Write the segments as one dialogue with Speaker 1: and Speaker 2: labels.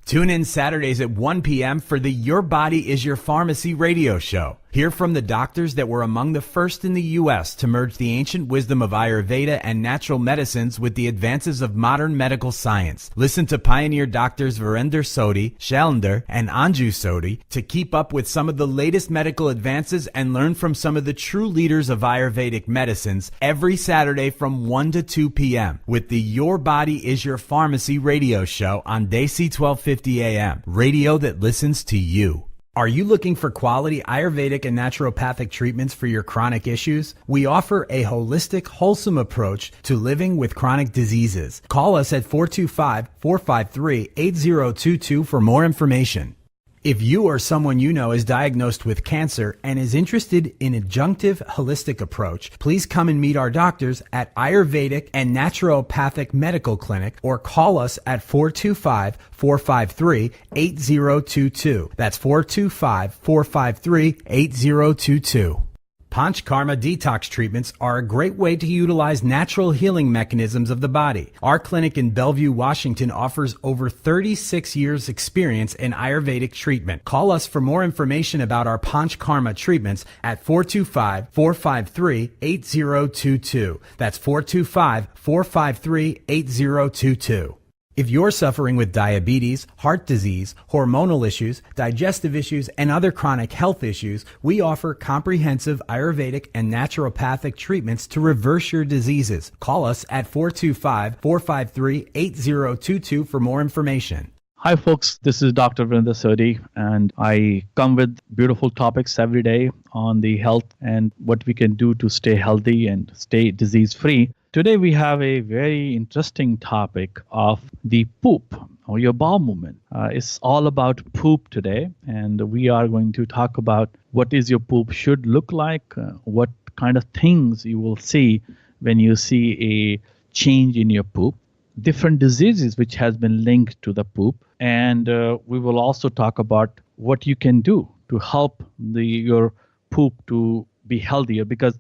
Speaker 1: Tune in Saturdays at 1 p.m. for the Your Body is Your Pharmacy radio show. Hear from the doctors that were among the first in the U.S. to merge the ancient wisdom of Ayurveda and natural medicines with the advances of modern medical science. Listen to pioneer doctors Virender Sodhi, Shailender, and Anju Sodhi to keep up with some of the latest medical advances and learn from some of the true leaders of Ayurvedic medicines every Saturday from 1 to 2 p.m. with the Your Body is Your Pharmacy radio show on Desi 1250 AM. Radio that listens to you. Are you looking for quality Ayurvedic and naturopathic treatments for your chronic issues? We offer a holistic, wholesome approach to living with chronic diseases. Call us at 425-453-8022 for more information. If you or someone you know is diagnosed with cancer and is interested in adjunctive holistic approach, please come and meet our doctors at Ayurvedic and Naturopathic Medical Clinic or call us at 425-453-8022. That's 425-453-8022. Panchkarma detox treatments are a great way to utilize natural healing mechanisms of the body. Our clinic in Bellevue, Washington offers over 36 years experience in Ayurvedic treatment. Call us for more information about our Panchkarma treatments at 425-453-8022. That's 425-453-8022. If you're suffering with diabetes, heart disease, hormonal issues, digestive issues, and other chronic health issues, we offer comprehensive Ayurvedic and naturopathic treatments to reverse your diseases. Call us at 425-453-8022 for more information.
Speaker 2: Hi folks, this is Dr. Virender Sodhi, and I come with beautiful topics every day on the health and what we can do to stay healthy and stay disease-free. Today we have a very interesting topic of the poop or your bowel movement. It's all about poop today, and we are going to talk about what is your poop should look like, what kind of things you will see when you see a change in your poop, different diseases which has been linked to the poop, and we will also talk about what you can do to help your poop to be healthier, because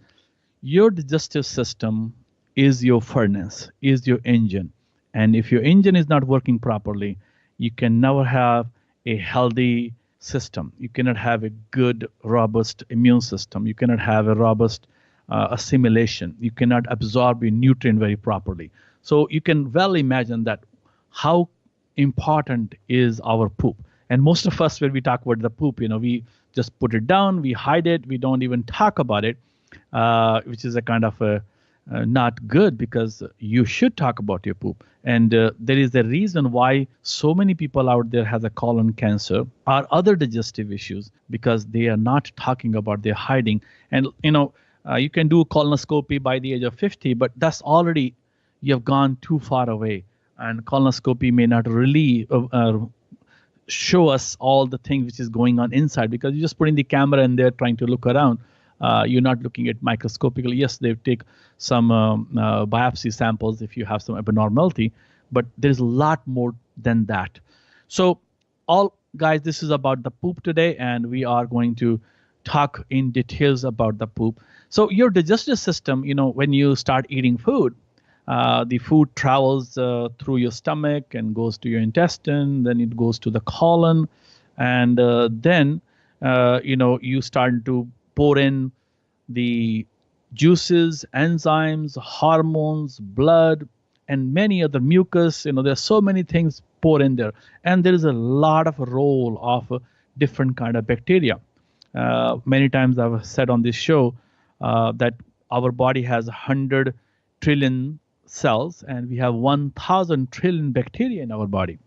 Speaker 2: your digestive system is your furnace, is your engine. And if your engine is not working properly, you can never have a healthy system. You cannot have a good, robust immune system. You cannot have a robust assimilation. You cannot absorb your nutrient very properly. So you can well imagine that how important is our poop. And most of us, when we talk about the poop, we just put it down, we hide it, we don't even talk about it, which is a kind of a not good, because you should talk about your poop. And there is a reason why so many people out there has a colon cancer or other digestive issues, because they are not talking about, they're hiding. And you can do a colonoscopy by the age of 50, but that's already, you have gone too far away. And colonoscopy may not really show us all the things which is going on inside, because you're just putting the camera in there trying to look around. You're not looking at microscopically. Yes, they take some biopsy samples if you have some abnormality, but there's a lot more than that. So guys, this is about the poop today, and we are going to talk in details about the poop. So your digestive system, when you start eating food, the food travels through your stomach and goes to your intestine, then it goes to the colon, and then you start to pour in the juices, enzymes, hormones, blood, and many other mucus. There's so many things pour in there, and there is a lot of role of different kind of bacteria. Many times I've said on this show that our body has 100 trillion cells, and we have 1,000 trillion bacteria in our body.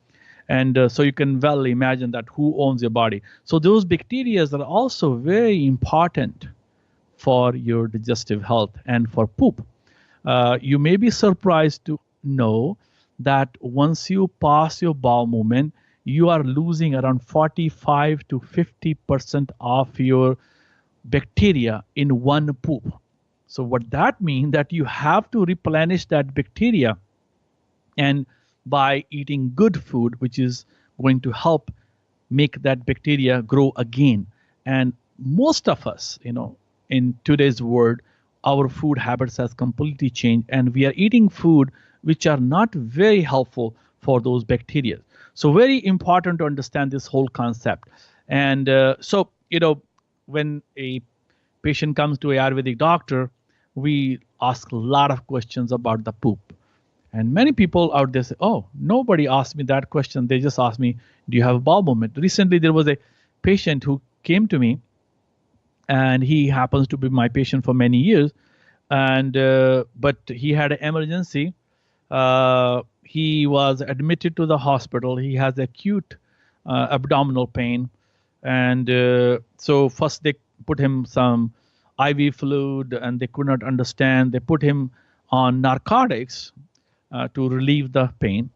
Speaker 2: And so you can well imagine that who owns your body. So those bacteria are also very important for your digestive health and for poop. You may be surprised to know that once you pass your bowel movement, you are losing around 45 to 50% of your bacteria in one poop. So what that means that you have to replenish that bacteria, and by eating good food, which is going to help make that bacteria grow again. And most of us, in today's world, our food habits has completely changed, and we are eating food which are not very helpful for those bacteria. So very important to understand this whole concept. And when a patient comes to a Ayurvedic doctor, we ask a lot of questions about the poop. And many people out there say, oh, nobody asked me that question. They just asked me, do you have a bowel movement? Recently, there was a patient who came to me, and he happens to be my patient for many years. And but he had an emergency. He was admitted to the hospital. He has acute abdominal pain. And so first they put him some IV fluid, and they could not understand. They put him on narcotics to relieve the pain,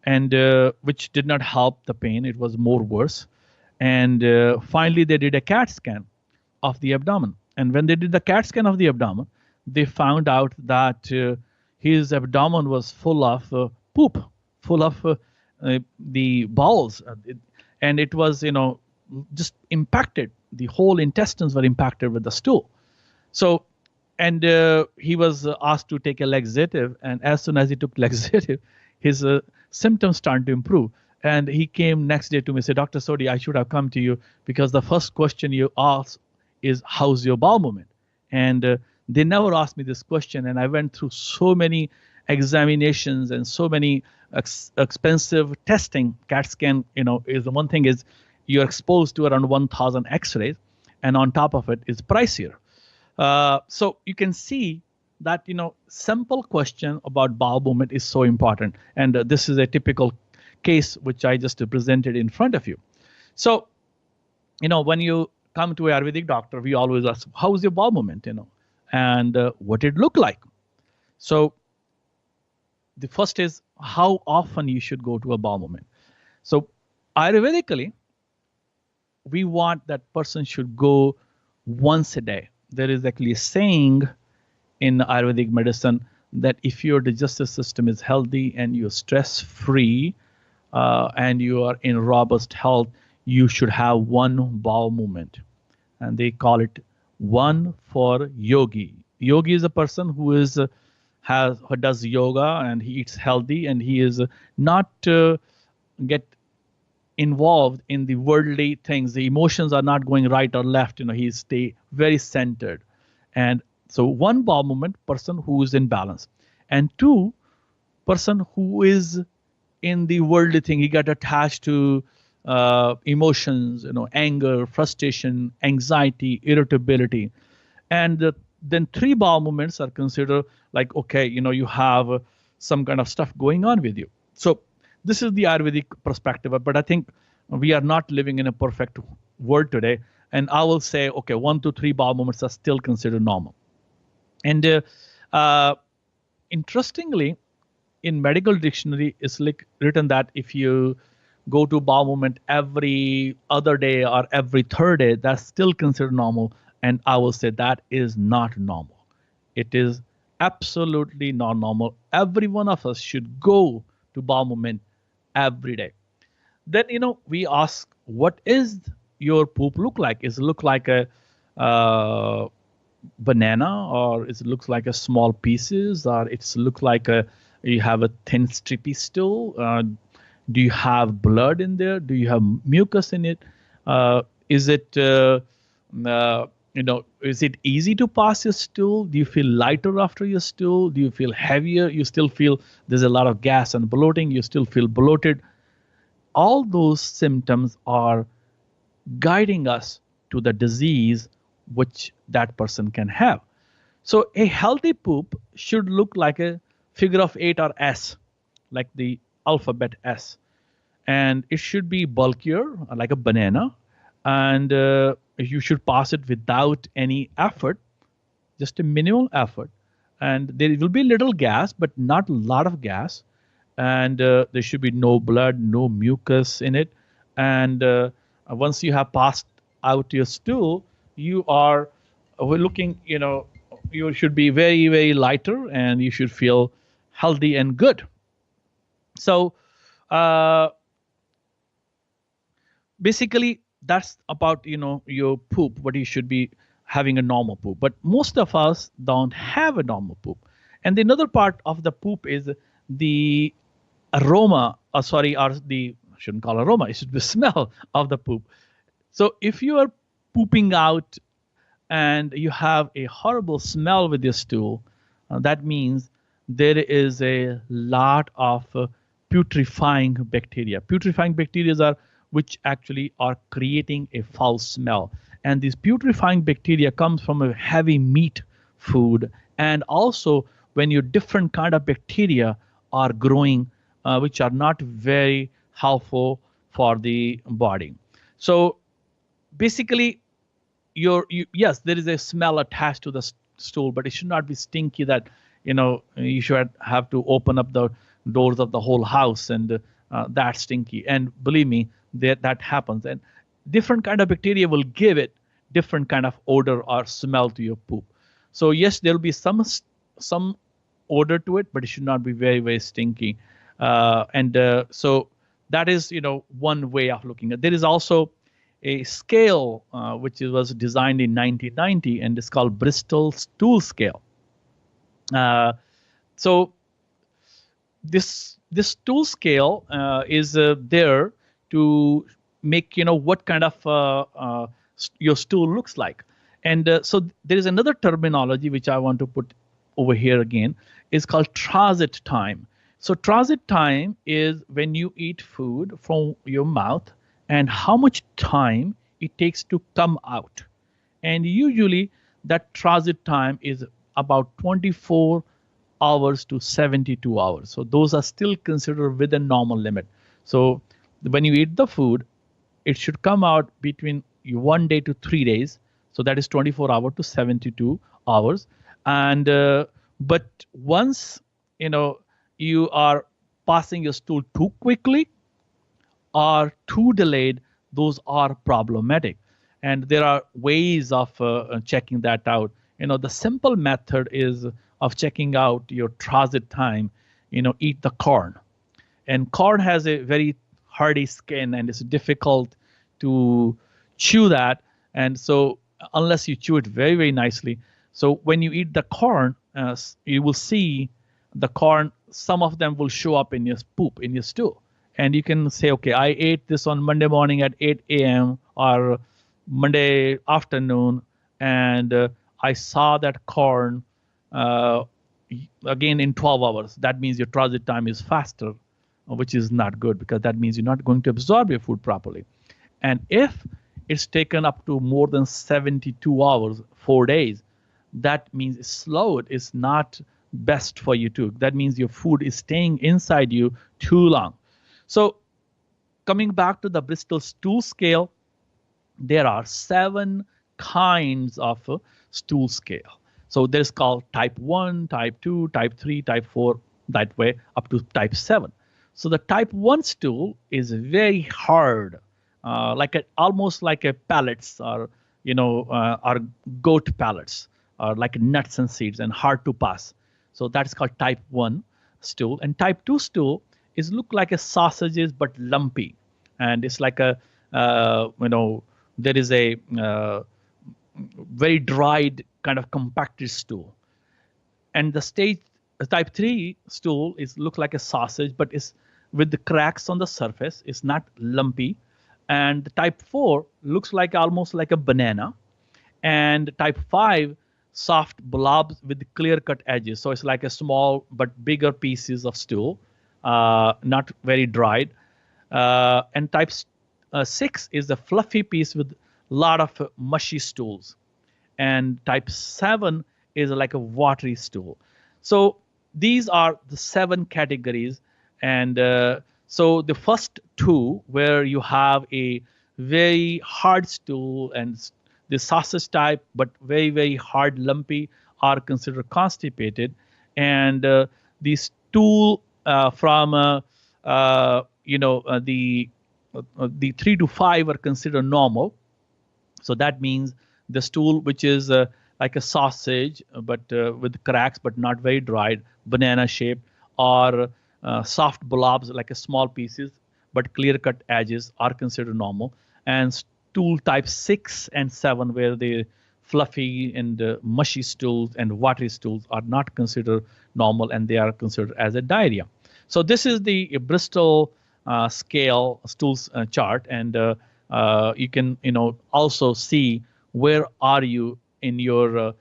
Speaker 2: and which did not help the pain. It was more worse. And finally, they did a CAT scan of the abdomen. And when they did the CAT scan of the abdomen, they found out that his abdomen was full of poop, full of the bowels. And it was, just impacted. The whole intestines were impacted with the stool. So, and he was asked to take a laxative. And as soon as he took laxative, his symptoms started to improve. And he came next day to me and said, Dr. Sodhi, I should have come to you because the first question you asked is, how's your bowel movement? And they never asked me this question. And I went through so many examinations and so many expensive testing. CAT scan, is the one thing is you're exposed to around 1,000 x-rays. And on top of it is pricier. So you can see that, simple question about bowel movement is so important. And this is a typical case which I just presented in front of you. So, when you come to an Ayurvedic doctor, we always ask, how's your bowel movement, and what it look like. So the first is how often you should go to a bowel movement. So Ayurvedically, we want that person should go once a day. There is actually a saying in Ayurvedic medicine that if your digestive system is healthy and you're stress-free and you are in robust health, you should have one bowel movement. And they call it one for yogi. Yogi is a person who does yoga and he eats healthy, and he is not get involved in the worldly things. The emotions are not going right or left. He stay very centered. And so one bowel movement, person who is in balance. And two, person who is in the worldly thing. He got attached to emotions, anger, frustration, anxiety, irritability. And then three bowel movements are considered like, okay, you have some kind of stuff going on with you. So this is the Ayurvedic perspective, but I think we are not living in a perfect world today. And I will say, okay, 1 to 3 bowel movements are still considered normal. And interestingly, in medical dictionary, it's like written that if you go to bowel movement every other day or every third day, that's still considered normal. And I will say that is not normal. It is absolutely not normal. Every one of us should go to bowel movement every day. Then, we ask, what is your poop look like? Is it look like a banana, or is it looks like a small pieces, or it's look like you have a thin stripy stool? Do you have blood in there? Do you have mucus in it? Is it is it easy to pass your stool? Do you feel lighter after your stool? Do you feel heavier? You still feel there's a lot of gas and bloating. You still feel bloated. All those symptoms are guiding us to the disease which that person can have. So a healthy poop should look like a figure of 8 or S, like the alphabet S. And it should be bulkier, like a banana. And you should pass it without any effort, just a minimal effort. And there will be little gas, but not a lot of gas. And there should be no blood, no mucus in it. And once you have passed out your stool, we're looking, you should be very, very lighter, and you should feel healthy and good. So basically, that's about, your poop, what you should be having a normal poop. But most of us don't have a normal poop. And the another part of the poop is the aroma, or the shouldn't call aroma, it should be smell of the poop. So if you are pooping out and you have a horrible smell with your stool, that means there is a lot of putrefying bacteria. Putrefying bacteria are which actually are creating a foul smell. And these putrefying bacteria comes from a heavy meat food, and also when your different kind of bacteria are growing, which are not very helpful for the body. So basically, yes, there is a smell attached to the stool, but it should not be stinky that you should have to open up the doors of the whole house and that stinky. And believe me, that happens. And different kind of bacteria will give it different kind of odor or smell to your poop. So yes, there will be some odor to it, but it should not be very, very stinky. So that is one way of looking at it. There is also a scale which was designed in 1990, and it's called Bristol Stool Scale. So this stool scale is there to make what kind of your stool looks like. And so there is another terminology which I want to put over here again, is called transit time. So transit time is when you eat food from your mouth and how much time it takes to come out. And usually that transit time is about 24 hours to 72 hours. So those are still considered within normal limit. So when you eat the food, it should come out between 1 day to 3 days. So that is 24 hours to 72 hours. And but once you are passing your stool too quickly or too delayed, those are problematic. And there are ways of checking that out. The simple method is of checking out your transit time. Eat the corn. And corn has a very hardy skin and it's difficult to chew that. And so unless you chew it very, very nicely. So when you eat the corn, you will see the corn, some of them will show up in your poop, in your stool. And you can say, okay, I ate this on Monday morning at 8 a.m. or Monday afternoon, and I saw that corn again in 12 hours. That means your transit time is faster, which is not good because that means you're not going to absorb your food properly. And if it's taken up to more than 72 hours, 4 days, that means it's slow. It's not best for you too. That means your food is staying inside you too long. So coming back to the Bristol stool scale, there are 7 kinds of stool scale. So there's called type 1, type 2, type 3, type 4, that way up to type 7. So the type 1 stool is very hard, almost like a pellets or goat pellets or like nuts and seeds and hard to pass. So that's called type 1 stool. And type 2 stool is look like a sausages but lumpy, and it's like a there is a very dried kind of compacted stool. And the type 3 stool is look like a sausage but is with the cracks on the surface. It's not lumpy. And the type 4 looks like almost like a banana. And type 5 soft blobs with clear cut edges. So it's like a small but bigger pieces of stool, not very dried. And type 6 is a fluffy piece with a lot of mushy stools. And type 7 is like a watery stool. So these are the 7 categories. And so the first 2, where you have a very hard stool and the sausage type, but very, very hard, lumpy, are considered constipated. And the stool from the 3 to 5 are considered normal. So that means the stool which is like a sausage but with cracks but not very dried, banana shaped, or soft blobs like a small pieces but clear cut edges are considered normal. And stool type 6 and 7, where the fluffy and mushy stools and watery stools are not considered normal and they are considered as a diarrhea. So this is the Bristol stool chart, and you can also see where are you in your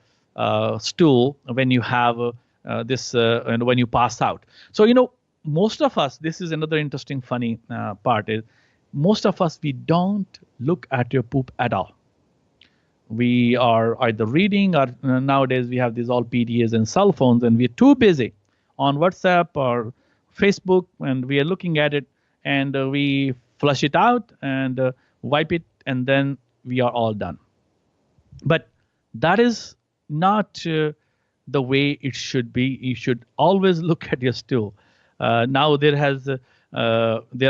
Speaker 2: stool when you have this and when you pass out. So most of us, this is another interesting funny part, is most of us, we don't look at your poop at all. We are either reading, or nowadays we have these all PDAs and cell phones, and we're too busy on WhatsApp or Facebook, and we are looking at it, and we flush it out and wipe it, and then we are all done. But that is not the way it should be. You should always look at your stool. Now there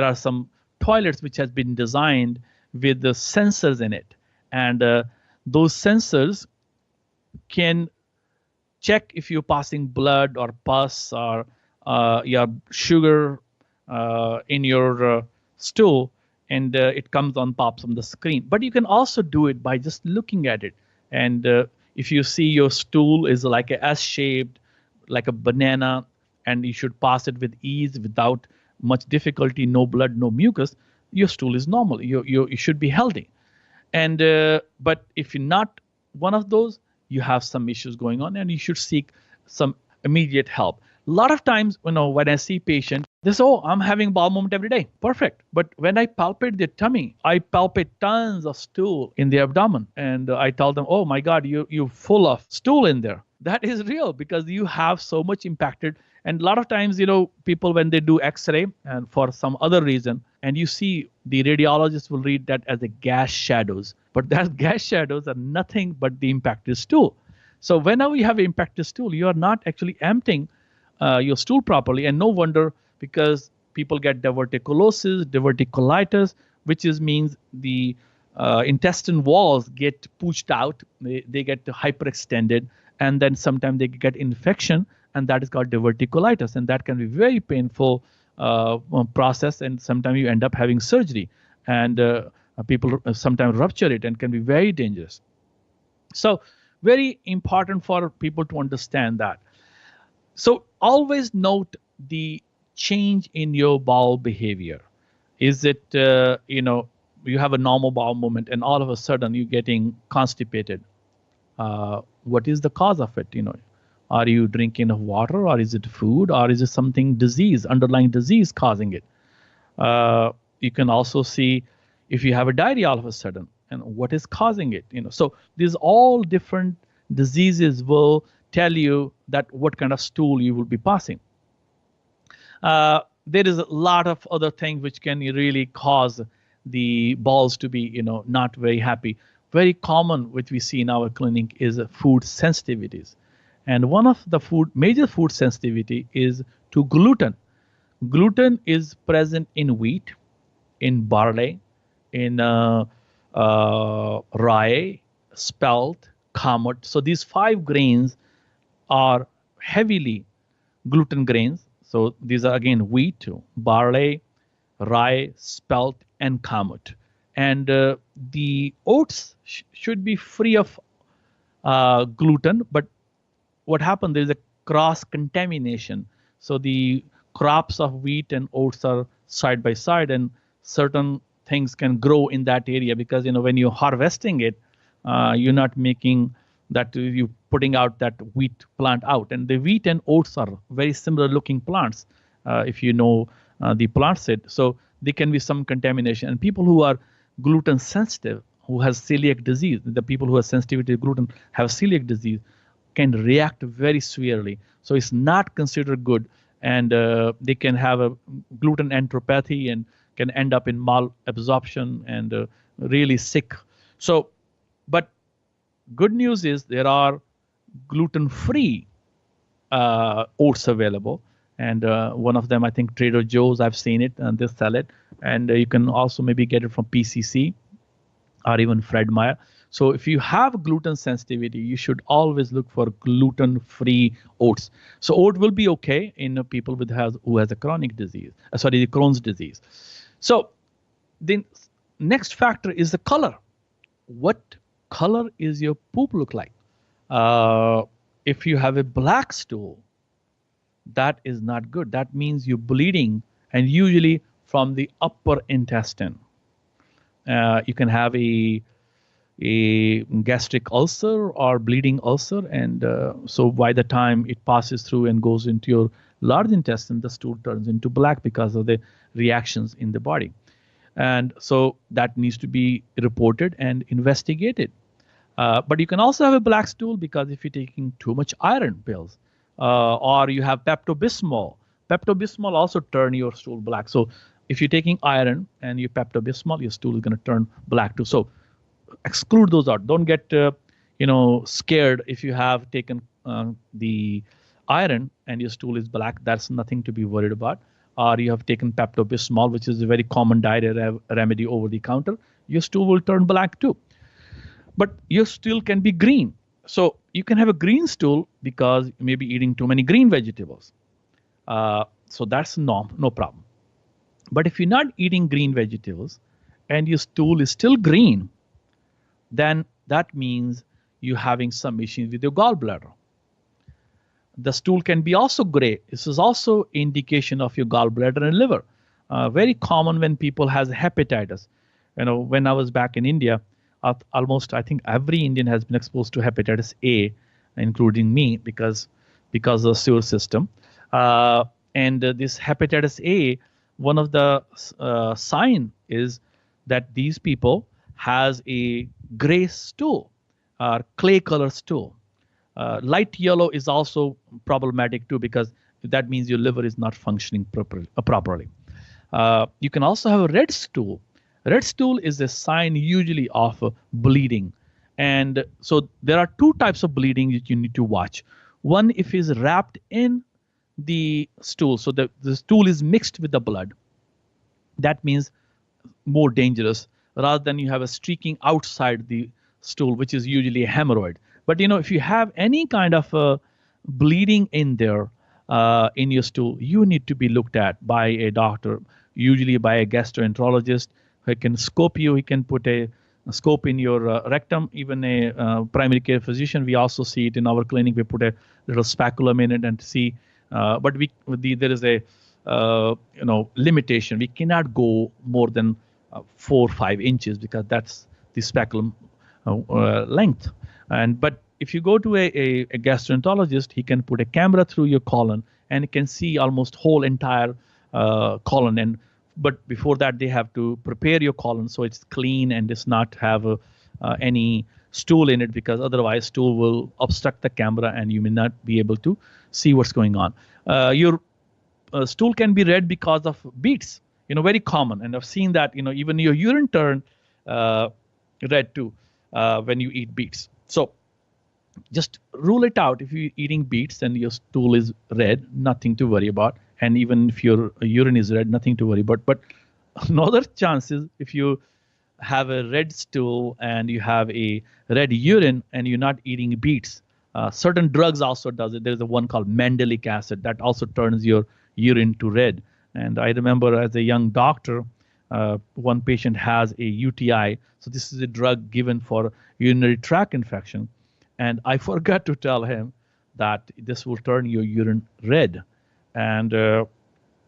Speaker 2: are some toilets which has been designed with the sensors in it, and those sensors can check if you're passing blood or pus or your sugar in your stool, and it pops on the screen. But you can also do it by just looking at it. And if you see your stool is like a S-shaped, like a banana, and you should pass it with ease without much difficulty, no blood, no mucus, your stool is normal. You should be healthy. And but if you're not one of those, you have some issues going on, and you should seek some immediate help. A lot of times, when I see patients, they say, "Oh, I'm having bowel movement every day." Perfect. But when I palpate their tummy, I palpate tons of stool in the abdomen, and I tell them, "Oh my God, you're full of stool in there." That is real, because you have so much impacted. And a lot of times, people, when they do X-ray and for some other reason, and you see the radiologist will read that as a gas shadows, but that gas shadows are nothing but the impacted stool. So whenever you have impacted stool, you are not actually emptying your stool properly, and no wonder, because people get diverticulosis, diverticulitis, which means the intestine walls get pushed out, they get hyperextended, and then sometimes they get infection, and that is called diverticulitis, and that can be very painful process, and sometimes you end up having surgery, and people sometimes rupture it, and can be very dangerous. So very important for people to understand that. So always note the change in your bowel behavior. Is it, you have a normal bowel movement, and all of a sudden you're getting constipated? What is the cause of it? Are you drinking enough water, or is it food, or is it something underlying disease causing it? You can also see if you have a diarrhea all of a sudden, and what is causing it. So these all different diseases will tell you that what kind of stool you will be passing. There is a lot of other things which can really cause the bowels to be, not very happy. Very common, which we see in our clinic, is food sensitivities. And one of the major food sensitivity is to gluten. Gluten is present in wheat, in barley, in rye, spelt, kamut. So these 5 grains are heavily gluten grains. So these are again wheat, barley, rye, spelt, and kamut. And the oats should be free of gluten, but what happened, there is a cross contamination. So the crops of wheat and oats are side by side, and certain things can grow in that area, because when you're harvesting it, you're not making that, you putting out that wheat plant out. And the wheat and oats are very similar looking plants, if you know the plant set. So there can be some contamination, and people who are gluten sensitive, who has celiac disease, the people who are sensitive to gluten have celiac disease, can react very severely. So it's not considered good, and they can have a gluten enteropathy and can end up in malabsorption and really sick. So, but good news is there are gluten-free oats available, and one of them, I think Trader Joe's, I've seen it, and they sell it, and you can also maybe get it from PCC or even Fred Meyer. So if you have gluten sensitivity, you should always look for gluten-free oats. So oat will be okay in people who has a chronic disease, the Crohn's disease. So the next factor is the color. What color is your poop look like? If you have a black stool, that is not good. That means you're bleeding, and usually from the upper intestine. You can have a gastric ulcer or bleeding ulcer, and so by the time it passes through and goes into your large intestine, the stool turns into black because of the reactions in the body. And so that needs to be reported and investigated. But you can also have a black stool because if you're taking too much iron pills, or you have Pepto-Bismol. Pepto-Bismol also turn your stool black. So if you're taking iron and you Pepto-Bismol, your stool is going to turn black too. So exclude those out. Don't get scared if you have taken the iron and your stool is black. That's nothing to be worried about. Or you have taken Pepto-Bismol, which is a very common diet remedy over the counter. Your stool will turn black too. But your stool can be green. So you can have a green stool because you may be eating too many green vegetables. So that's no problem. But if you're not eating green vegetables and your stool is still green, then that means you're having some issues with your gallbladder. The stool can be also gray. This is also indication of your gallbladder and liver. Very common when people has hepatitis. When I was back in India, almost I think every Indian has been exposed to hepatitis A, including me, because of the sewer system. And this hepatitis A, one of the sign is that these people has a gray stool or clay color stool. Light yellow is also problematic too because that means your liver is not functioning properly. You can also have a red stool. Red stool is a sign usually of bleeding. And so there are two types of bleeding that you need to watch. One, if it's wrapped in the stool, so the stool is mixed with the blood, that means more dangerous rather than you have a streaking outside the stool, which is usually a hemorrhoid. But if you have any kind of bleeding in there in your stool, you need to be looked at by a doctor, usually by a gastroenterologist. He can scope you. He can put a scope in your rectum. Even a primary care physician, we also see it in our clinic. We put a little speculum in it and see. But there is a limitation. We cannot go more than 4 or 5 inches because that's the speculum length. But if you go to a gastroenterologist, he can put a camera through your colon and he can see almost whole entire colon. But before that, they have to prepare your colon so it's clean and does not have any stool in it, because otherwise stool will obstruct the camera and you may not be able to see what's going on. Your stool can be red because of beets, very common. And I've seen that, even your urine turn red too when you eat beets. So just rule it out. If you're eating beets and your stool is red, nothing to worry about. And even if your urine is red, nothing to worry about. But another chance is if you have a red stool and you have a red urine and you're not eating beets, certain drugs also does it. There's a one called mandelic acid that also turns your urine to red. And I remember as a young doctor, one patient has a UTI. So this is a drug given for urinary tract infection. And I forgot to tell him that this will turn your urine red. And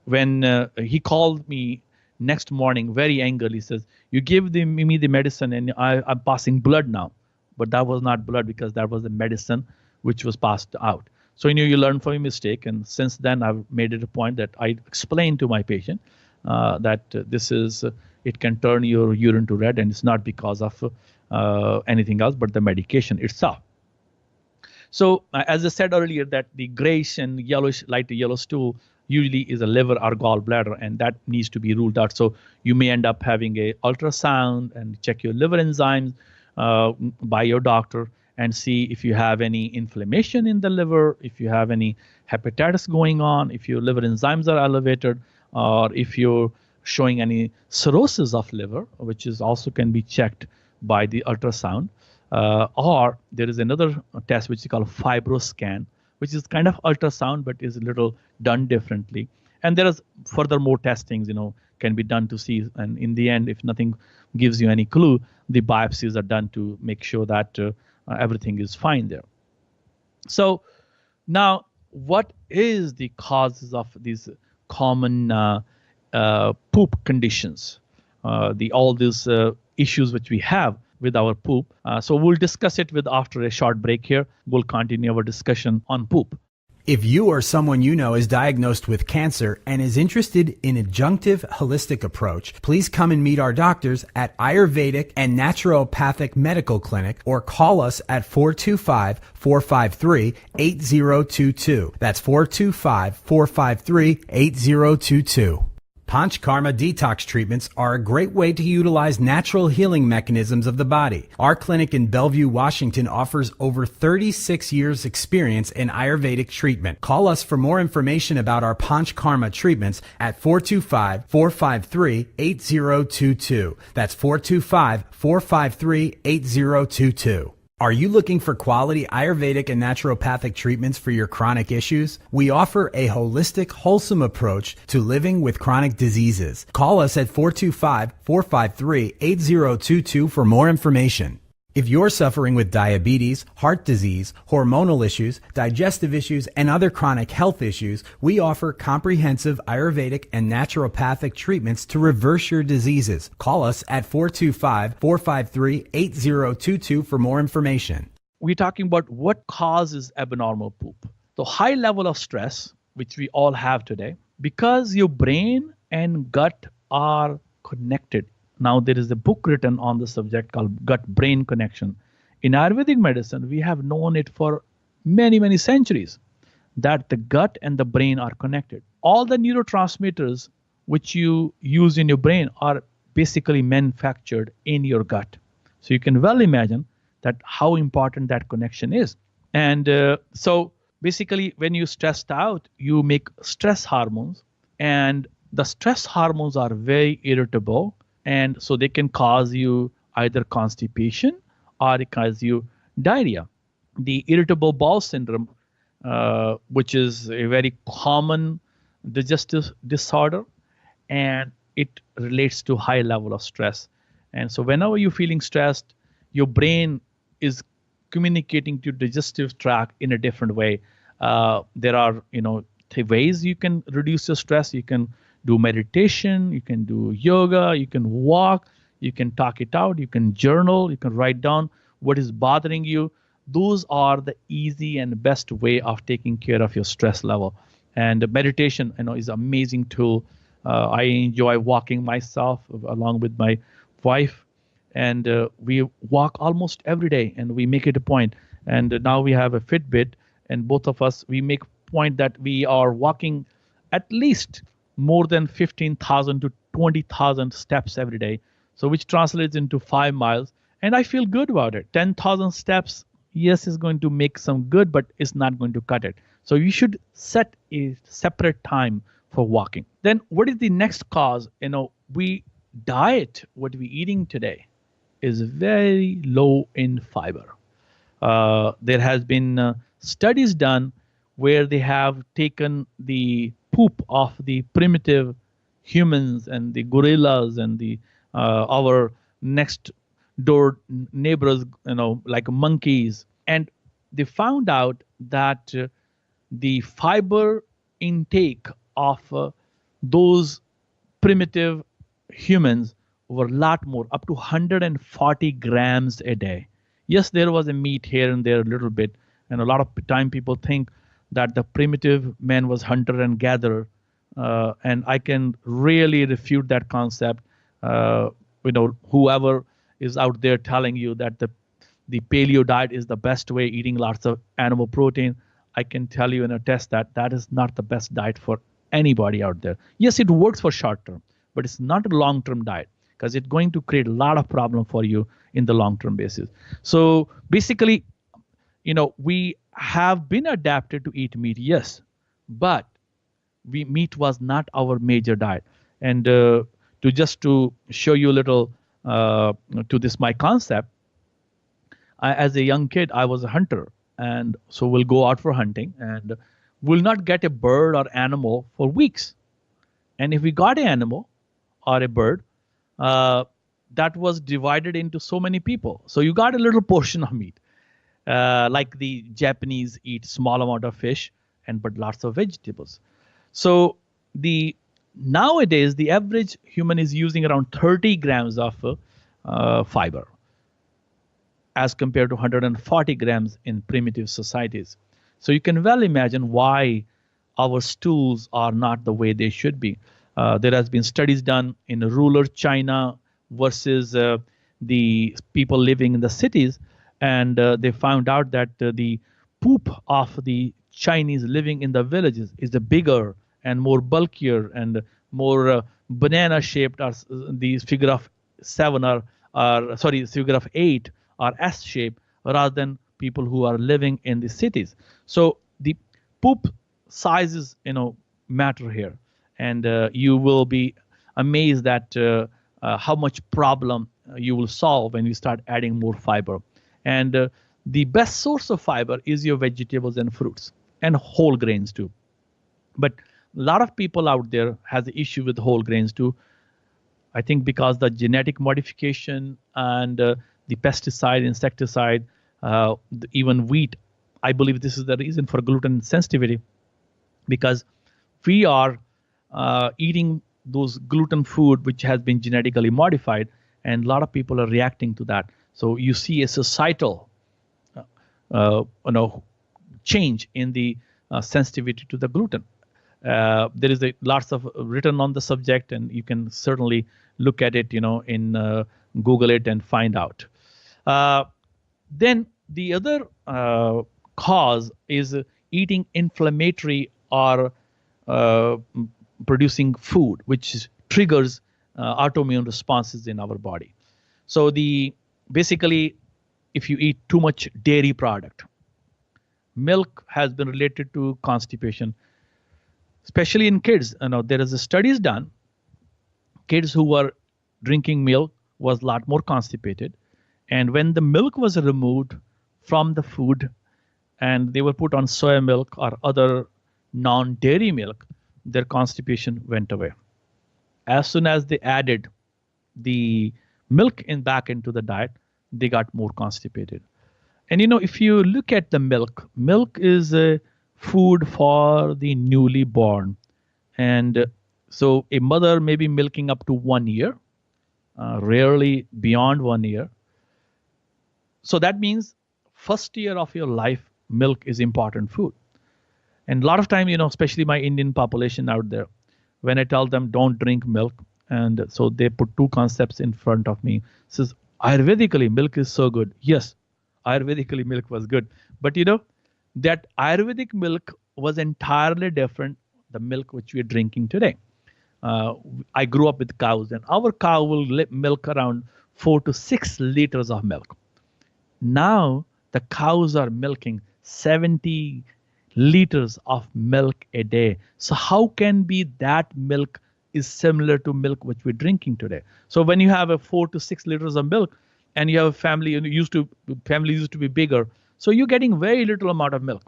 Speaker 2: when he called me next morning, very angrily, he says, "You give me the medicine and I'm passing blood now." But that was not blood because that was the medicine which was passed out. So you learn from your mistake. And since then, I've made it a point that I explain to my patient that it can turn your urine to red, and it's not because of anything else but the medication itself. So as I said earlier, that the grayish and yellowish, light yellow stool usually is a liver or gallbladder, and that needs to be ruled out. So you may end up having a ultrasound and check your liver enzymes by your doctor and see if you have any inflammation in the liver, if you have any hepatitis going on, if your liver enzymes are elevated, or if you're showing any cirrhosis of liver, which is also can be checked by the ultrasound. Or there is another test which is called fibroscan, which is kind of ultrasound but is a little done differently. And there is further more testings, can be done to see. And in the end, if nothing gives you any clue, the biopsies are done to make sure that everything is fine there. So now, what is the causes of these common poop conditions, the all these issues which we have with our poop. So we'll discuss it with after a short break here. We'll continue our discussion on poop.
Speaker 1: If you or someone you know is diagnosed with cancer and is interested in adjunctive holistic approach, please come and meet our doctors at Ayurvedic and Naturopathic Medical Clinic or call us at 425-453-8022. That's 425-453-8022. Panchkarma detox treatments are a great way to utilize natural healing mechanisms of the body. Our clinic in Bellevue, Washington offers over 36 years experience in Ayurvedic treatment. Call us for more information about our Panchkarma treatments at 425-453-8022. That's 425-453-8022. Are you looking for quality Ayurvedic and naturopathic treatments for your chronic issues? We offer a holistic, wholesome approach to living with chronic diseases. Call us at 425-453-8022 for more information. If you're suffering with diabetes, heart disease, hormonal issues, digestive issues, and other chronic health issues, we offer comprehensive Ayurvedic and naturopathic treatments to reverse your diseases. Call us at 425-453-8022 for more information.
Speaker 2: We're talking about what causes abnormal poop. The high level of stress, which we all have today, because your brain and gut are connected. Now, there is a book written on the subject called gut-brain connection. In Ayurvedic medicine, we have known it for many, many centuries, that the gut and the brain are connected. All the neurotransmitters which you use in your brain are basically manufactured in your gut. So you can well imagine that how important that connection is. And so basically, when you're stressed out, you make stress hormones, and the stress hormones are very irritable. And so they can cause you either constipation or it cause you diarrhea. The irritable bowel syndrome, which is a very common digestive disorder, and it relates to high level of stress. And so whenever you're feeling stressed, your brain is communicating to digestive tract in a different way. There are, ways you can reduce your stress. You can do meditation, you can do yoga, you can walk, you can talk it out, you can journal, you can write down what is bothering you. Those are the easy and best way of taking care of your stress level. And meditation, is an amazing tool. I enjoy walking myself along with my wife, and we walk almost every day, and we make it a point. And now we have a Fitbit, and both of us, we make point that we are walking at least more than 15,000 to 20,000 steps every day. So which translates into 5 miles. And I feel good about it. 10,000 steps, yes, is going to make some good, but it's not going to cut it. So you should set a separate time for walking. Then what is the next cause? We diet, what we're eating today is very low in fiber. There has been studies done where they have taken the poop of the primitive humans and the gorillas and the our next door neighbors, like monkeys, and they found out that the fiber intake of those primitive humans were a lot more, up to 140 grams a day. Yes, there was a meat here and there a little bit, and a lot of time people think that the primitive man was hunter and gatherer, and I can really refute that concept. Whoever is out there telling you that the paleo diet is the best way, eating lots of animal protein, I can tell you and attest that that is not the best diet for anybody out there. Yes, it works for short term, but it's not a long-term diet, because it's going to create a lot of problem for you in the long-term basis. So basically, we have been adapted to eat meat, yes, but meat was not our major diet. And to show you a little to this my concept, as a young kid, I was a hunter, and so we'll go out for hunting and we'll not get a bird or animal for weeks. And if we got an animal or a bird, that was divided into so many people. So you got a little portion of meat. Like the Japanese eat small amount of fish but lots of vegetables. So the Nowadays, the average human is using around 30 grams of fiber as compared to 140 grams in primitive societies. So you can well imagine why our stools are not the way they should be. There has been studies done in rural China versus the people living in the cities, and they found out that the poop of the Chinese living in the villages is the bigger and more bulkier and more banana shaped, or the figure of seven or sorry, figure of eight or S shape, rather than people who are living in the cities. So the poop sizes, matter here, and you will be amazed at how much problem you will solve when you start adding more fiber. And the best source of fiber is your vegetables and fruits and whole grains too. But a lot of people out there has the issue with whole grains too. I think because the genetic modification and the pesticide, insecticide, even wheat, I believe this is the reason for gluten sensitivity, because we are eating those gluten food which has been genetically modified, and a lot of people are reacting to that. So you see a societal change in the sensitivity to the gluten. There is lots of written on the subject, and you can certainly look at it, in Google it and find out. Then the other cause is eating inflammatory or producing food, which triggers autoimmune responses in our body. So basically, if you eat too much dairy product, milk has been related to constipation, especially in kids. There is a studies done. Kids who were drinking milk was a lot more constipated, and when the milk was removed from the food and they were put on soy milk or other non-dairy milk, their constipation went away. As soon as they added the milk back into the diet, they got more constipated. And if you look at the milk is a food for the newly born. And so a mother may be milking up to 1 year, rarely beyond 1 year. So that means first year of your life, milk is important food. And a lot of time, especially my Indian population out there, when I tell them don't drink milk, and so they put two concepts in front of me. Says, Ayurvedically, milk is so good. Yes, Ayurvedically, milk was good. But that Ayurvedic milk was entirely different the milk which we are drinking today. I grew up with cows, and our cow will milk around 4 to 6 liters of milk. Now the cows are milking 70 liters of milk a day. So how can be that milk is similar to milk which we're drinking today? So when you have a 4 to 6 liters of milk, and you have a family, family used to be bigger, so you're getting very little amount of milk.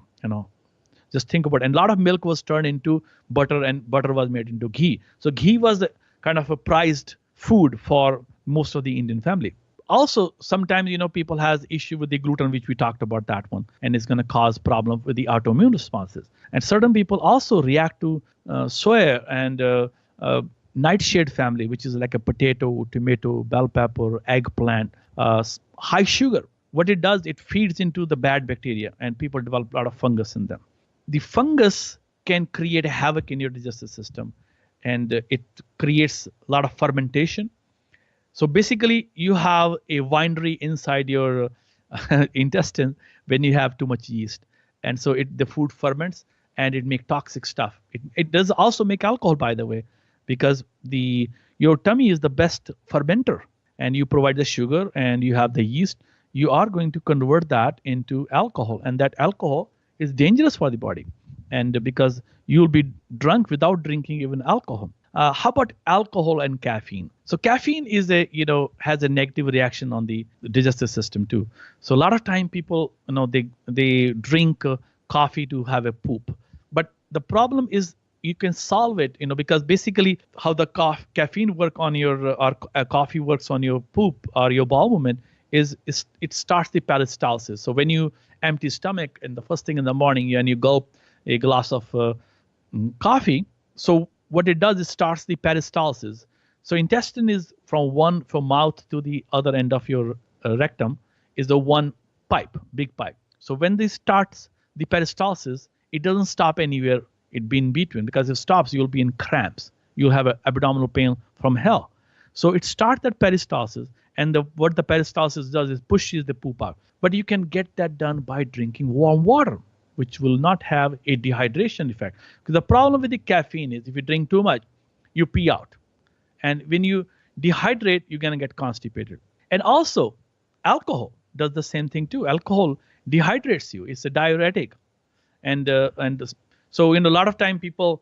Speaker 2: Just think about it. And a lot of milk was turned into butter, and butter was made into ghee. So ghee was kind of a prized food for most of the Indian family. Also, sometimes, people has issue with the gluten, which we talked about that one, and it's going to cause problem with the autoimmune responses. And certain people also react to soya and nightshade family, which is like a potato, tomato, bell pepper, eggplant, high sugar. What it does, it feeds into the bad bacteria, and people develop a lot of fungus in them. The fungus can create havoc in your digestive system, and it creates a lot of fermentation. So basically, you have a winery inside your intestine when you have too much yeast. And so the food ferments and it makes toxic stuff. It does also make alcohol, by the way, because your tummy is the best fermenter, and you provide the sugar and you have the yeast. You are going to convert that into alcohol, and that alcohol is dangerous for the body. And because you'll be drunk without drinking even alcohol. How about alcohol and caffeine? So caffeine is has a negative reaction on the digestive system too. So a lot of time people, they drink coffee to have a poop. But the problem is you can solve it, because basically how the caffeine work on your or coffee works on your poop or your bowel movement is it starts the peristalsis. So when you empty stomach and the first thing in the morning and you gulp a glass of coffee, so what it does is starts the peristalsis. So intestine is from mouth to the other end of your rectum is the one pipe, big pipe. So when this starts the peristalsis, it doesn't stop anywhere. It be in between, because if it stops, you'll be in cramps. You'll have an abdominal pain from hell. So it starts that peristalsis, and what the peristalsis does is pushes the poop out. But you can get that done by drinking warm water, which will not have a dehydration effect. Because the problem with the caffeine is if you drink too much, you pee out. And when you dehydrate, you're going to get constipated. And also, alcohol does the same thing too. Alcohol dehydrates you. It's a diuretic. And so in a lot of time, people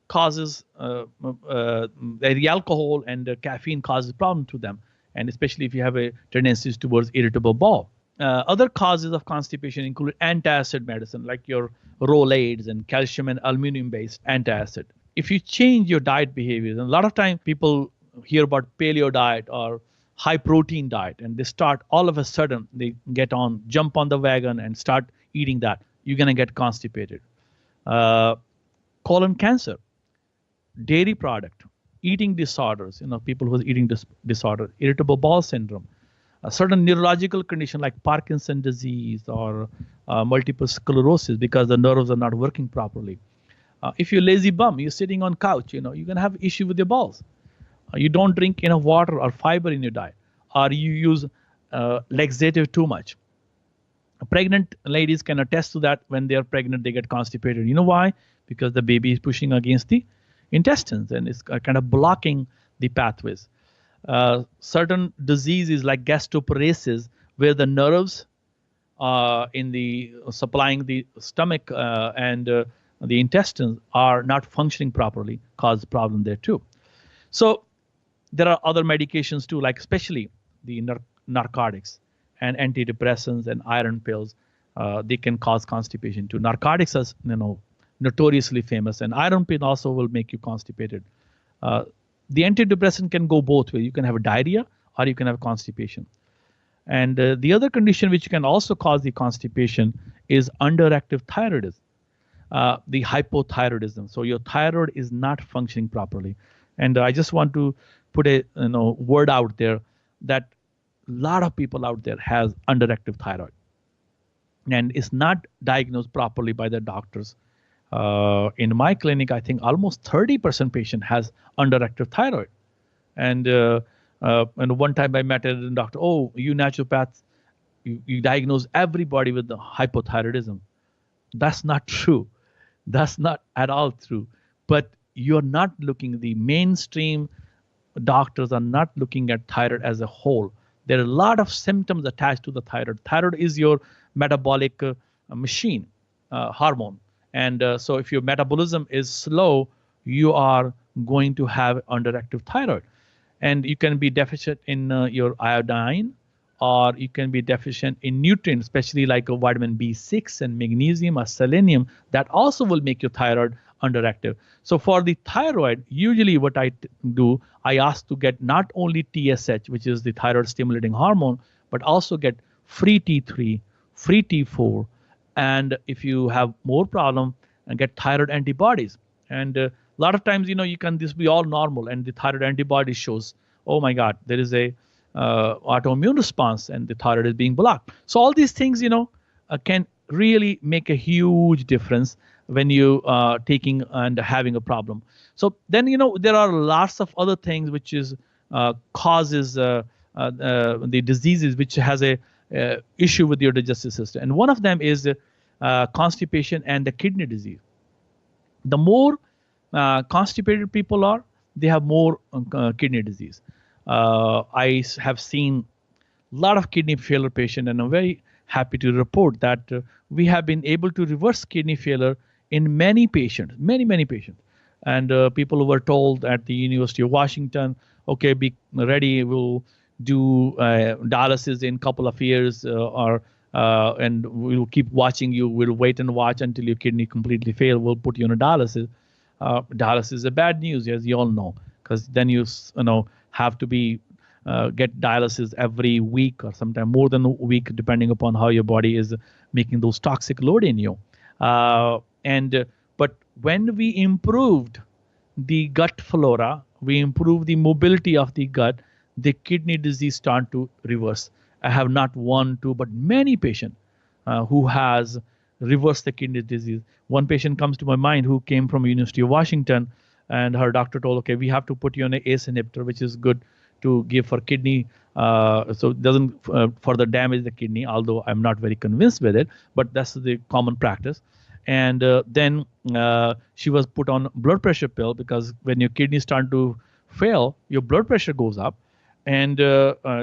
Speaker 2: causes the alcohol and caffeine causes problem to them. And especially if you have a tendencies towards irritable bowel. Other causes of constipation include antacid medicine, like your Rolaids and calcium and aluminum-based antacid. If you change your diet behaviors, and a lot of time people hear about paleo diet or high protein diet, and they start all of a sudden, they jump on the wagon and start eating that, you're going to get constipated. Colon cancer, dairy product, eating disorders, people who are eating disorder, irritable bowel syndrome, a certain neurological condition like Parkinson's disease or multiple sclerosis because the nerves are not working properly. If you're lazy bum, you're sitting on couch, you're going to have issue with your bowels. You don't drink enough water or fiber in your diet, or you use laxative too much. Pregnant ladies can attest to that. When they're pregnant, they get constipated. You know why? Because the baby is pushing against the intestines and it's kind of blocking the pathways. Certain diseases like gastroparesis, where the nerves in the supplying the stomach and the intestines are not functioning properly, cause problem there too. So there are other medications too, like especially the narcotics and antidepressants and iron pills. They can cause constipation too. Narcotics are notoriously famous, and iron pill also will make you constipated. The antidepressant can go both ways. You can have a diarrhea or you can have constipation. And the other condition which can also cause the constipation is underactive thyroidism, the hypothyroidism. So your thyroid is not functioning properly. And I just want to put a word out there that a lot of people out there has underactive thyroid, and it's not diagnosed properly by the doctors. In my clinic, I think almost 30% patient has underactive thyroid. And one time I met a doctor, oh, you naturopaths, you diagnose everybody with the hypothyroidism. That's not true. That's not at all true. But you're not looking, the mainstream doctors are not looking at thyroid as a whole. There are a lot of symptoms attached to the thyroid. Thyroid is your metabolic machine, hormone. And so if your metabolism is slow, you are going to have underactive thyroid. And you can be deficient in your iodine, or you can be deficient in nutrients, especially like a vitamin B6 and magnesium or selenium, that also will make your thyroid underactive. So for the thyroid, usually what I do, I ask to get not only TSH, which is the thyroid stimulating hormone, but also get free T3, free T4, and if you have more problem, get thyroid antibodies. And a lot of times, you can this be all normal, and the thyroid antibody shows, oh my God, there is a autoimmune response, and the thyroid is being blocked. So all these things, can really make a huge difference when you taking and having a problem. So then, there are lots of other things which is causes the diseases which has a issue with your digestive system. And one of them is constipation and the kidney disease. The more constipated people are, they have more kidney disease. I have seen a lot of kidney failure patients, and I'm very happy to report that we have been able to reverse kidney failure in many patients, many patients. And people who were told at the University of Washington, okay, be ready, we'll do dialysis in a couple of years, and we'll keep watching you. We'll wait and watch until your kidney completely fail. We'll put you on a dialysis. Dialysis is a bad news, as you all know, because then you have to be get dialysis every week or sometimes more than a week, depending upon how your body is making those toxic load in you. But when we improved the gut flora, we improve the mobility of the gut, the kidney disease start to reverse. I have not one, two, but many patients who has reversed the kidney disease. One patient comes to my mind who came from University of Washington, and her doctor told, okay, we have to put you on an ACE inhibitor, which is good to give for kidney, so it doesn't further damage the kidney, although I'm not very convinced with it, but that's the common practice. And then she was put on blood pressure pill, because when your kidneys start to fail, your blood pressure goes up. And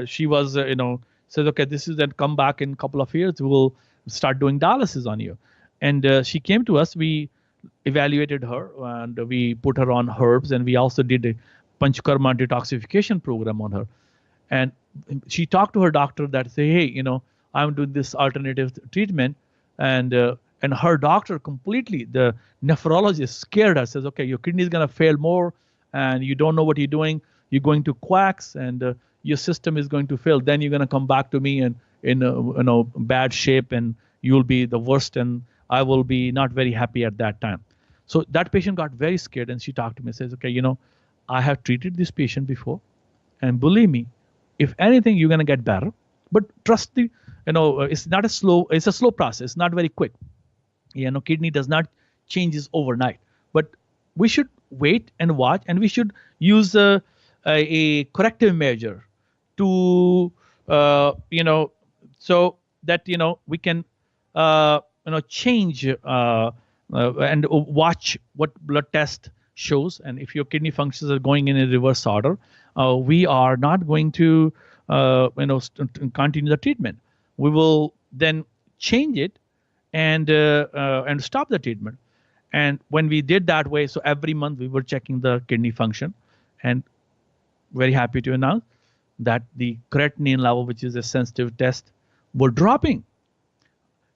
Speaker 2: she was, says, okay, this is then come back in a couple of years, we will start doing dialysis on you. And she came to us, we evaluated her, and we put her on herbs, and we also did a Panchkarma detoxification program on her. And she talked to her doctor that say, hey, I'm doing this alternative treatment. And her doctor completely, the nephrologist, scared her, says, okay, your kidney is going to fail more, and you don't know what you're doing. You're going to quacks, and your system is going to fail. Then you're going to come back to me and in bad shape, and you'll be the worst, and I will be not very happy at that time. So that patient got very scared, and she talked to me, says, okay, I have treated this patient before, and believe me, if anything, you're going to get better. But trust the, it's not it's a slow process. It's not very quick. Kidney does not changes overnight. But we should wait and watch, and we should use a corrective measure to, so that, we can, change and watch what blood test shows. And if your kidney functions are going in a reverse order, we are not going to, continue the treatment. We will then change it and stop the treatment. And when we did that way, so every month we were checking the kidney function, and very happy to announce that the creatinine level, which is a sensitive test, were dropping.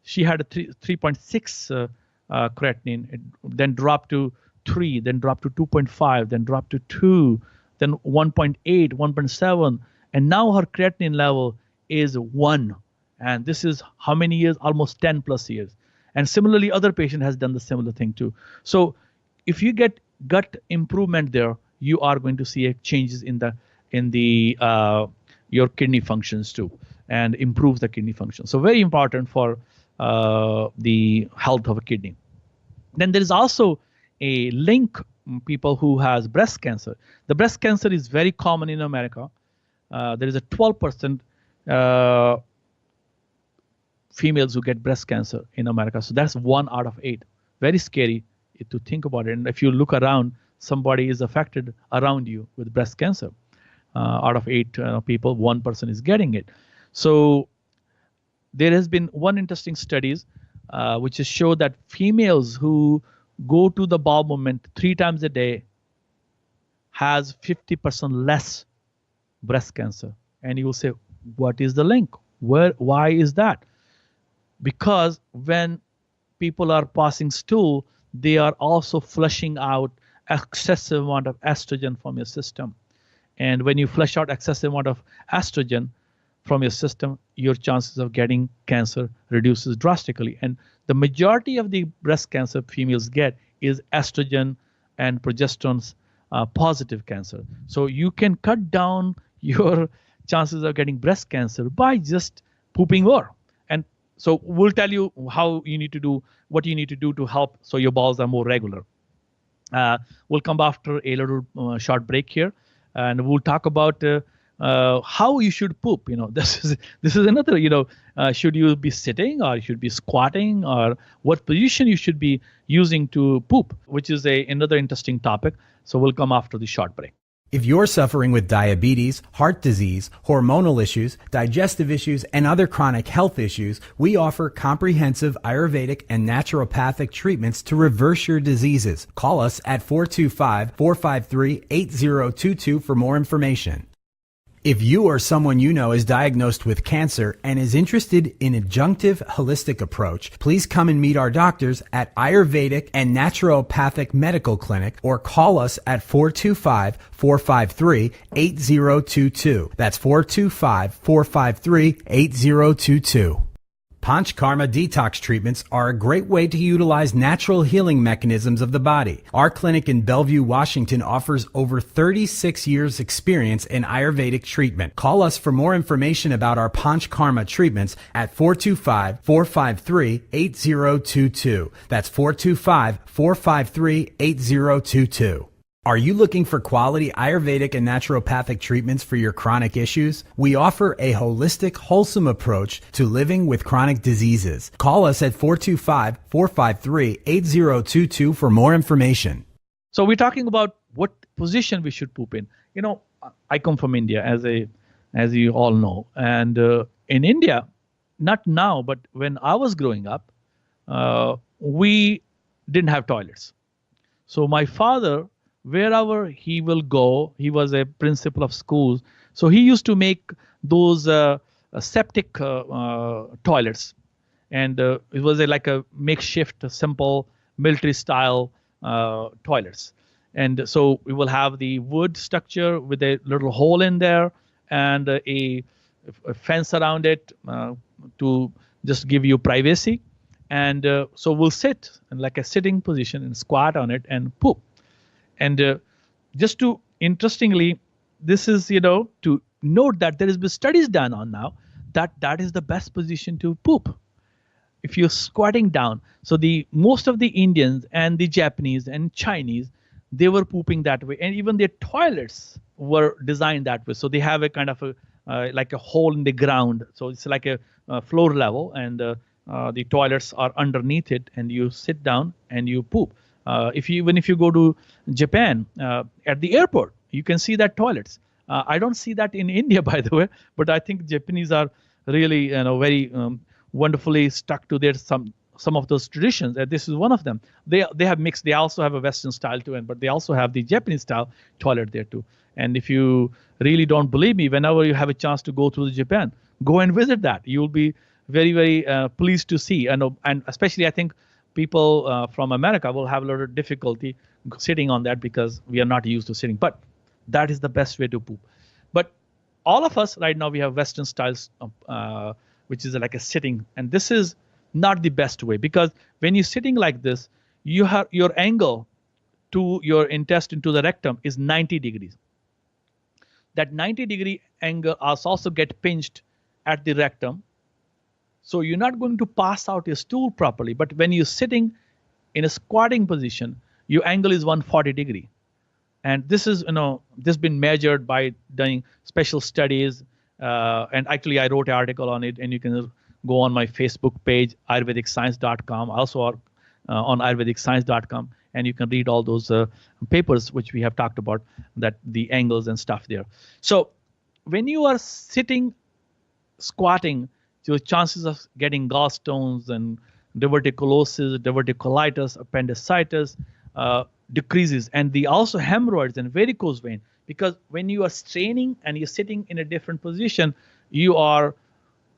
Speaker 2: She had a 3.6 creatinine, it then dropped to 3, then dropped to 2.5, then dropped to 2, then 1.8, 1.7, and now her creatinine level is 1. And this is how many years? Almost 10 plus years. And similarly, other patient has done the similar thing too. So if you get gut improvement there, you are going to see changes in the your kidney functions too, and improves the kidney function. So very important for the health of a kidney. Then there is also a link, people who has breast cancer. The breast cancer is very common in America. There is a 12% females who get breast cancer in America. So that's 1 out of 8. Very scary to think about it. And if you look around, somebody is affected around you with breast cancer. Out of 8 people, 1 person is getting it. So there has been one interesting studies which has showed that females who go to the bowel movement 3 times a day has 50% less breast cancer. And you will say, what is the link? Why is that? Because when people are passing stool, they are also flushing out excessive amount of estrogen from your system. And when you flush out excessive amount of estrogen from your system, your chances of getting cancer reduces drastically. And the majority of the breast cancer females get is estrogen and progesterone's positive cancer. So you can cut down your chances of getting breast cancer by just pooping more. And so we'll tell you how you need to do, what you need to do to help so your bowels are more regular. We'll come after a little short break here, and we'll talk about how you should poop. This is another, should you be sitting or you should be squatting, or what position you should be using to poop, which is another interesting topic. So we'll come after the short break.
Speaker 1: If you're suffering with diabetes, heart disease, hormonal issues, digestive issues, and other chronic health issues, we offer comprehensive Ayurvedic and naturopathic treatments to reverse your diseases. Call us at 425-453-8022 for more information. If you or someone you know is diagnosed with cancer and is interested in adjunctive holistic approach, please come and meet our doctors at Ayurvedic and Naturopathic Medical Clinic, or call us at 425-453-8022. That's 425-453-8022. Panchkarma detox treatments are a great way to utilize natural healing mechanisms of the body. Our clinic in Bellevue, Washington offers over 36 years experience in Ayurvedic treatment. Call us for more information about our Panchkarma treatments at 425-453-8022. That's 425-453-8022. Are you looking for quality Ayurvedic and naturopathic treatments for your chronic issues? We offer a holistic, wholesome approach to living with chronic diseases. Call us at 425-453-8022 for more information.
Speaker 2: So we're talking about what position we should poop in. You know, I come from India, as you all know, and in India, not now, but when I was growing up, we didn't have toilets. So my father, wherever he will go, he was a principal of schools. So he used to make those septic toilets. And it was like a makeshift, simple military style toilets. And so we will have the wood structure with a little hole in there and a fence around it to just give you privacy. And so we'll sit in like a sitting position and squat on it and poop. And just to interestingly, this is, to note that there has been studies done on now that is the best position to poop. If you're squatting down, so most of the Indians and the Japanese and Chinese, they were pooping that way. And even their toilets were designed that way. So they have a kind of like a hole in the ground. So it's like a floor level and the toilets are underneath it and you sit down and you poop. If you go to Japan at the airport, you can see that toilets. I don't see that in India, by the way, but I think Japanese are really, very wonderfully stuck to their some of those traditions. This is one of them. They have mixed. They also have a Western style too, but they also have the Japanese style toilet there too. And if you really don't believe me, whenever you have a chance to go to Japan, go and visit that. You'll be very, very pleased to see. And especially, I think people from America will have a lot of difficulty sitting on that because we are not used to sitting. But that is the best way to poop. But all of us right now, we have Western styles, which is like a sitting. And this is not the best way because when you're sitting like this, you have your angle to your intestine to the rectum is 90 degrees. That 90-degree angle also get pinched at the rectum. So you're not going to pass out your stool properly. But when you're sitting in a squatting position, your angle is 140 degree. And this is, this been measured by doing special studies. And actually, I wrote an article on it, and you can go on my Facebook page, ayurvedicscience.com, also on ayurvedicscience.com, and you can read all those papers which we have talked about, that the angles and stuff there. So when you are sitting, squatting, your chances of getting gallstones and diverticulosis, diverticulitis, appendicitis decreases. And the also hemorrhoids and varicose vein, because when you are straining and you're sitting in a different position, you are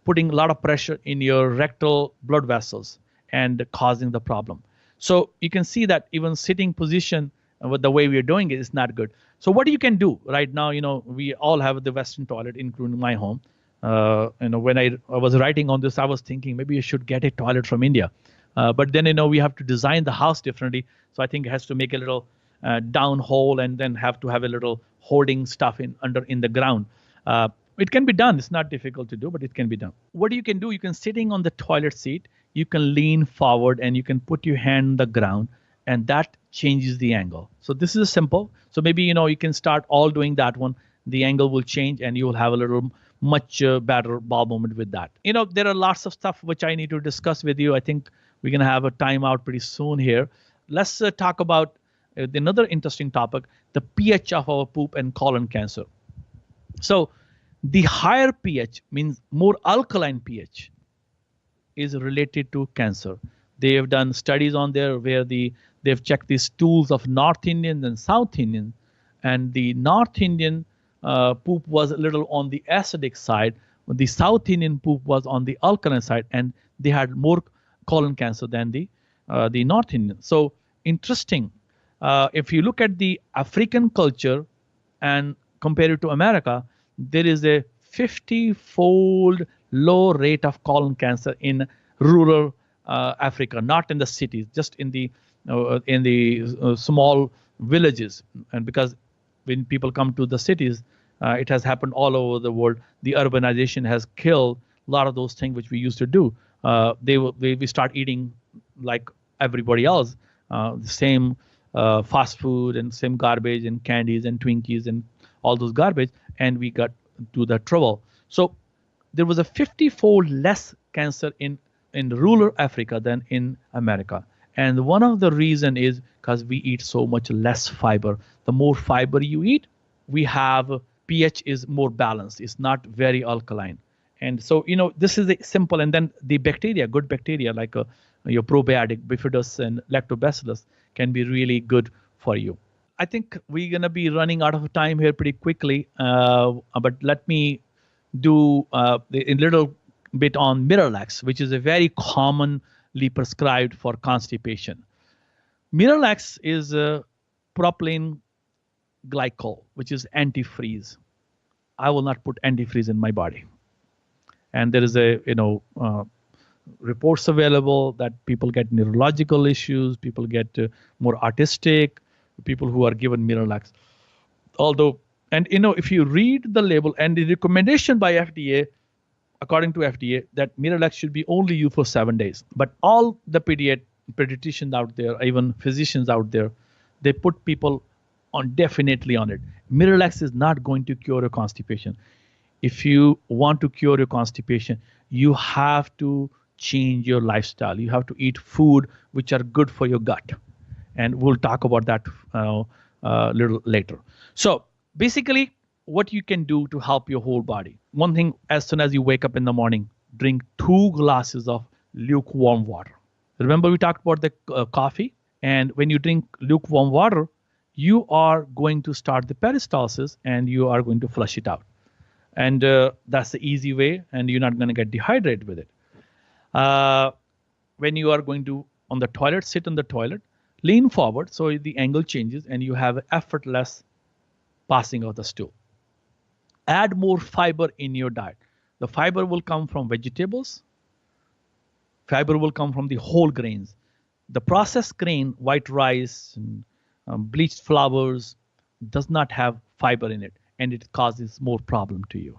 Speaker 2: putting a lot of pressure in your rectal blood vessels and causing the problem. So you can see that even sitting position with the way we're doing it is not good. So what you can do right now, we all have the Western toilet, including my home. When I was writing on this, I was thinking maybe you should get a toilet from India. But then, we have to design the house differently. So I think it has to make a little down hole and then have to have a little hoarding stuff in the ground. It can be done. It's not difficult to do, but it can be done. What you can do, you can sitting on the toilet seat, you can lean forward and you can put your hand on the ground and that changes the angle. So this is simple. So maybe, you can start all doing that one. The angle will change and you will have a little much better bowel movement with that. There are lots of stuff which I need to discuss with you. I think we're going to have a timeout pretty soon here. Let's talk about another interesting topic, the pH of our poop and colon cancer. So the higher pH means more alkaline pH is related to cancer. They have done studies on there where they've checked the stools of North Indians and South Indians, and the North Indian poop was a little on the acidic side, when the South Indian poop was on the alkaline side, and they had more colon cancer than the North Indian. So interesting. If you look at the African culture and compare it to America, there is a 50-fold low rate of colon cancer in rural Africa, not in the cities, just in the small villages. And because when people come to the cities, it has happened all over the world. The urbanization has killed a lot of those things which we used to do. We start eating like everybody else, the same fast food and same garbage and candies and Twinkies and all those garbage, and we got to the trouble. So there was a 50-fold less cancer in rural Africa than in America. And one of the reason is because we eat so much less fiber. The more fiber you eat, we have pH is more balanced. It's not very alkaline. And so, this is simple. And then the bacteria, good bacteria like your probiotic, bifidus and lactobacillus can be really good for you. I think we're going to be running out of time here pretty quickly. But let me do a little bit on Miralax, which is a very commonly prescribed for constipation. Miralax is propylene glycol, which is antifreeze. I will not put antifreeze in my body. And there is reports available that people get neurological issues, people get more autistic, people who are given Miralax. Although, and if you read the label and the recommendation by FDA, according to FDA, that Miralax should be only used for 7 days. But all the pediatricians out there, even physicians out there, they put people definitely on it. Miralax is not going to cure your constipation. If you want to cure your constipation, you have to change your lifestyle. You have to eat food which are good for your gut. And we'll talk about that a little later. So basically, what you can do to help your whole body. One thing, as soon as you wake up in the morning, drink 2 glasses of lukewarm water. Remember we talked about the coffee? And when you drink lukewarm water, you are going to start the peristalsis and you are going to flush it out. And that's the easy way, and you're not going to get dehydrated with it. When you are going to on the toilet, sit on the toilet, lean forward so the angle changes and you have effortless passing of the stool. Add more fiber in your diet. The fiber will come from vegetables. Fiber will come from the whole grains. The processed grain, white rice, and bleached flours, does not have fiber in it, and it causes more problem to you.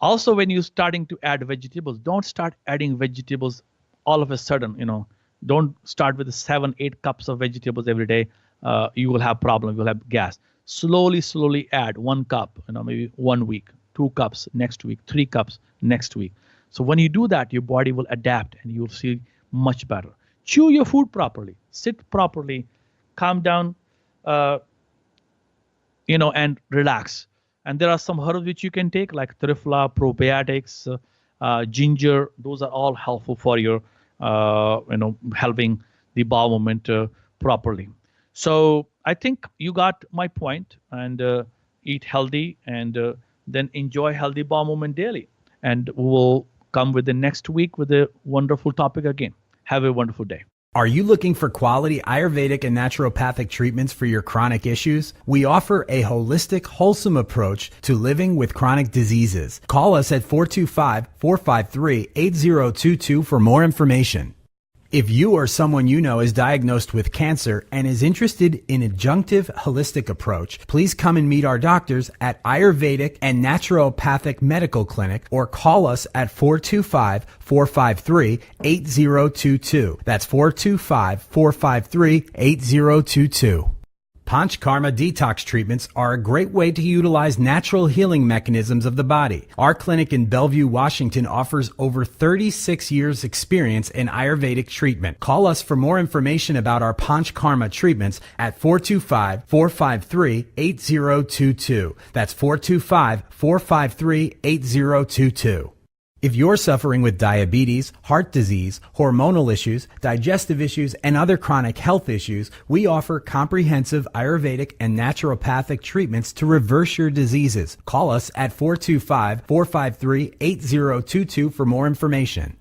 Speaker 2: Also, when you're starting to add vegetables, don't start adding vegetables all of a sudden. Don't start with 7-8 cups of vegetables every day. You will have problem. You will have gas. Slowly add 1 cup. Maybe 1 week, 2 cups next week, 3 cups next week. So when you do that, your body will adapt, and you will feel much better. Chew your food properly. Sit properly. Calm down. And relax. And there are some herbs which you can take, like trifla, probiotics, ginger. Those are all helpful for your, helping the bowel movement properly. So I think you got my point. And eat healthy, and then enjoy healthy bowel movement daily. And we'll come with the next week with a wonderful topic again. Have a wonderful day.
Speaker 1: Are you looking for quality Ayurvedic and naturopathic treatments for your chronic issues? We offer a holistic, wholesome approach to living with chronic diseases. Call us at 425-453-8022 for more information. If you or someone you know is diagnosed with cancer and is interested in adjunctive holistic approach, please come and meet our doctors at Ayurvedic and Naturopathic Medical Clinic or call us at 425-453-8022. That's 425-453-8022. Panchkarma detox treatments are a great way to utilize natural healing mechanisms of the body. Our clinic in Bellevue, Washington offers over 36 years experience in Ayurvedic treatment. Call us for more information about our Panchkarma treatments at 425-453-8022. That's 425-453-8022. If you're suffering with diabetes, heart disease, hormonal issues, digestive issues, and other chronic health issues, we offer comprehensive Ayurvedic and naturopathic treatments to reverse your diseases. Call us at 425-453-8022 for more information.